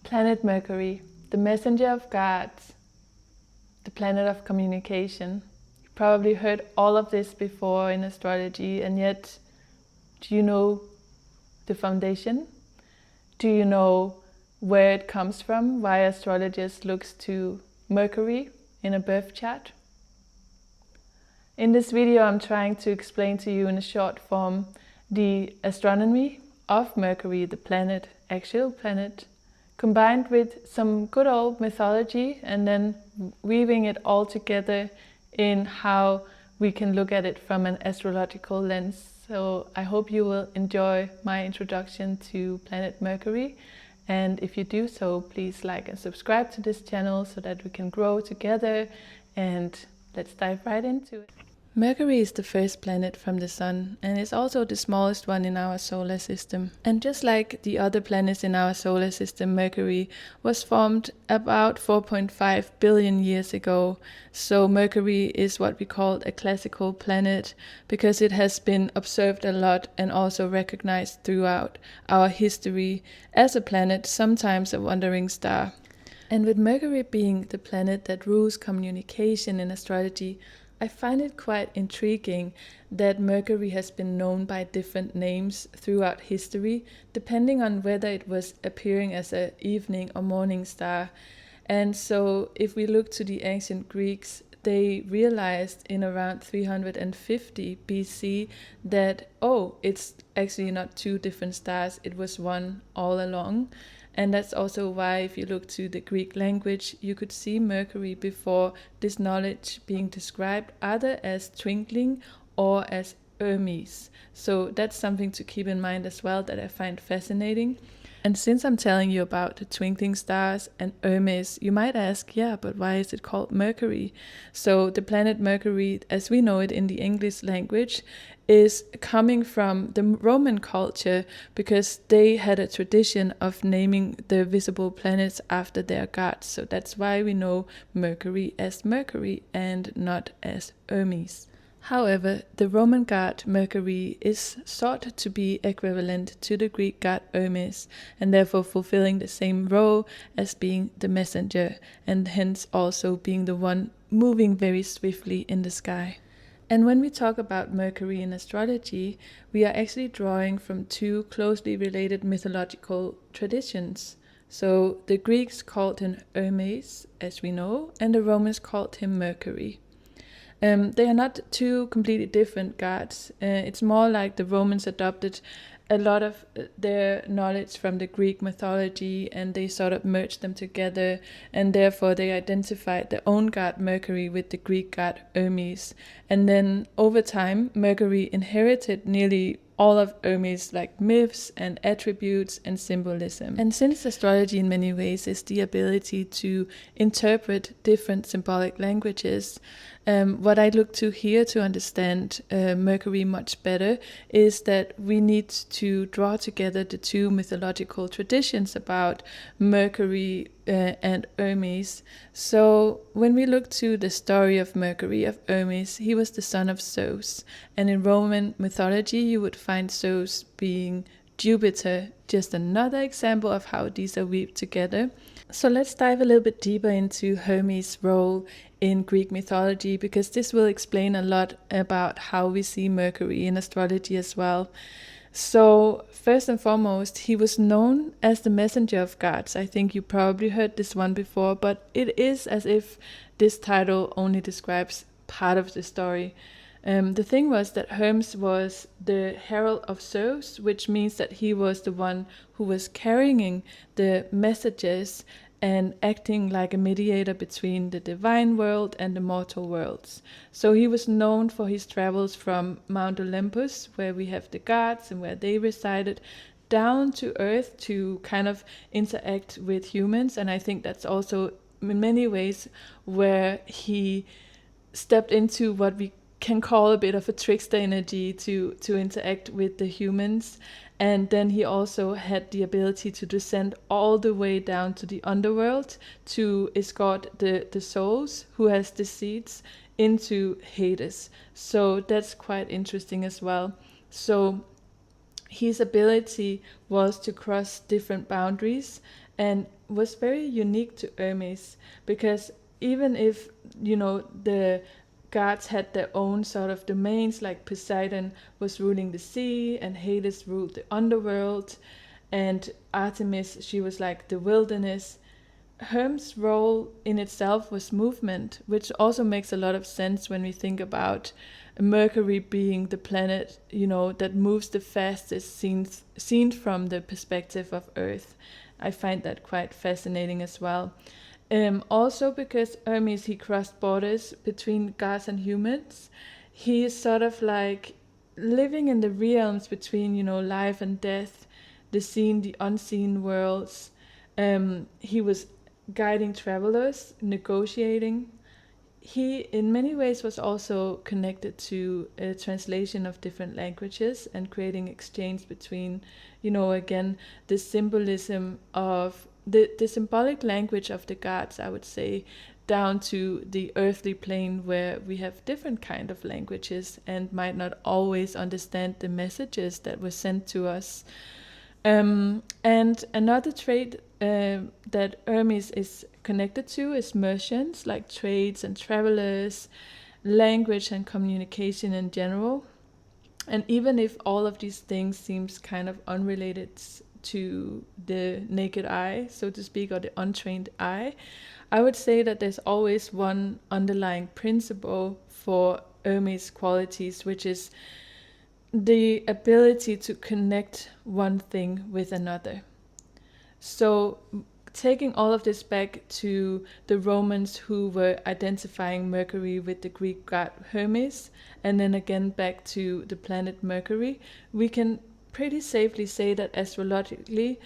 Planet Mercury, the messenger of gods, the planet of communication. You probably heard all of this before in astrology, and yet, do you know the foundation? Do you know where it comes from? Why astrologers look to Mercury in a birth chart? In this video, I'm trying to explain to you in a short form the astronomy of Mercury, the planet, actual planet, combined with some good old mythology, and then weaving it all together in how we can look at it from an astrological lens. So I hope you will enjoy my introduction to planet Mercury. And if you do so, please like and subscribe to this channel so that we can grow together. And let's dive right into it. Mercury is the first planet from the Sun, and is also the smallest one in our solar system. And just like the other planets in our solar system, Mercury was formed about 4.5 billion years ago. So Mercury is what we call a classical planet because it has been observed a lot and also recognized throughout our history as a planet, sometimes a wandering star. And with Mercury being the planet that rules communication in astrology, I find it quite intriguing that Mercury has been known by different names throughout history, depending on whether it was appearing as an evening or morning star. And so if we look to the ancient Greeks, they realized in around 350 BC that, it's actually not two different stars, it was one all along. And that's also why, if you look to the Greek language, you could see Mercury before this knowledge being described either as twinkling or as Hermes. So that's something to keep in mind as well that I find fascinating. And since I'm telling you about the twinkling stars and Hermes, you might ask, yeah, but why is it called Mercury? So the planet Mercury, as we know it in the English language, is coming from the Roman culture because they had a tradition of naming the visible planets after their gods. So that's why we know Mercury as Mercury and not as Hermes. However, the Roman god Mercury is thought to be equivalent to the Greek god Hermes, and therefore fulfilling the same role as being the messenger, and hence also being the one moving very swiftly in the sky. And when we talk about Mercury in astrology, we are actually drawing from two closely related mythological traditions. So the Greeks called him Hermes, as we know, and the Romans called him Mercury. They are not two completely different gods. It's more like the Romans adopted a lot of their knowledge from the Greek mythology and they sort of merged them together, and therefore they identified their own god Mercury with the Greek god Hermes. And then over time, Mercury inherited nearly all of Hermes' myths and attributes and symbolism. And since astrology in many ways is the ability to interpret different symbolic languages, what I look to here to understand Mercury much better is that we need to draw together the two mythological traditions about Mercury and Hermes. So when we look to the story of Mercury, of Hermes, he was the son of Zeus. And in Roman mythology, you would find Zeus being Jupiter, just another example of how these are weaved together. So let's dive a little bit deeper into Hermes' role in Greek mythology, because this will explain a lot about how we see Mercury in astrology as well. So first and foremost, he was known as the messenger of gods. I think you probably heard this one before, but it is as if this title only describes part of the story. The thing was that Hermes was the herald of Zeus, which means that he was the one who was carrying the messages and acting like a mediator between the divine world and the mortal worlds. So he was known for his travels from Mount Olympus, where we have the gods and where they resided, down to Earth to kind of interact with humans. And I think that's also in many ways where he stepped into what we can call a bit of a trickster energy to interact with the humans. And then he also had the ability to descend all the way down to the underworld to escort the souls who has the seeds into Hades. So that's quite interesting as well. So his ability was to cross different boundaries and was very unique to Hermes, because even if, the gods had their own sort of domains, like Poseidon was ruling the sea and Hades ruled the underworld, and Artemis, she was like the wilderness. Hermes' role in itself was movement, which also makes a lot of sense when we think about Mercury being the planet, that moves the fastest, seen from the perspective of Earth. I find that quite fascinating as well. Also because Hermes, he crossed borders between gods and humans. He is sort of like living in the realms between, life and death, the seen, the unseen worlds. He was guiding travelers, negotiating. He, in many ways, was also connected to a translation of different languages and creating exchange between, again, the symbolism of the symbolic language of the gods, I would say, down to the earthly plane, where we have different kind of languages and might not always understand the messages that were sent to us. And another trait that Hermes is connected to is merchants, like trades and travelers, language and communication in general. And even if all of these things seems kind of unrelated to the naked eye, so to speak, or the untrained eye, I would say that there's always one underlying principle for Hermes qualities, which is the ability to connect one thing with another. So taking all of this back to the Romans, who were identifying Mercury with the Greek god Hermes, and then again back to the planet Mercury, we can pretty safely say that astrologically,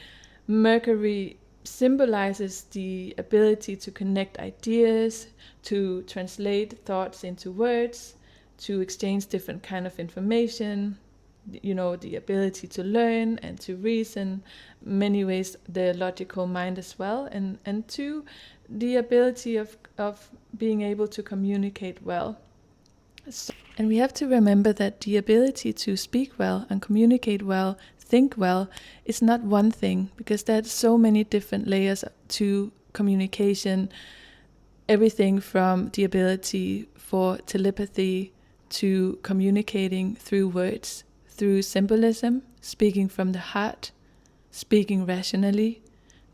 Mercury symbolizes the ability to connect ideas, to translate thoughts into words, to exchange different kind of information, the ability to learn and to reason, many ways the logical mind as well, and to the ability of being able to communicate well. And we have to remember that the ability to speak well and communicate well, think well, is not one thing, because there's so many different layers to communication. Everything from the ability for telepathy to communicating through words, through symbolism, speaking from the heart, speaking rationally,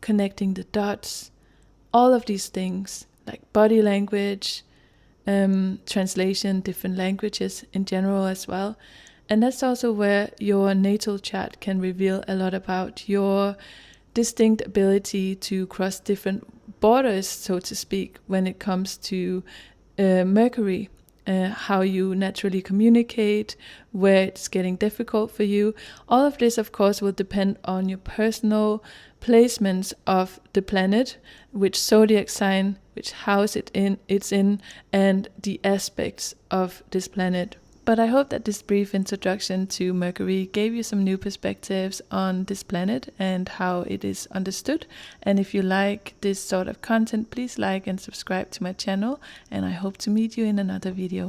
connecting the dots, all of these things, like body language, translation, different languages in general as well. And that's also where your natal chart can reveal a lot about your distinct ability to cross different borders, so to speak, when it comes to Mercury. How you naturally communicate, where it's getting difficult for you. All of this, of course, will depend on your personal placements of the planet, which zodiac sign, which house it's in, and the aspects of this planet. But I hope that this brief introduction to Mercury gave you some new perspectives on this planet and how it is understood. And if you like this sort of content, please like and subscribe to my channel, and I hope to meet you in another video.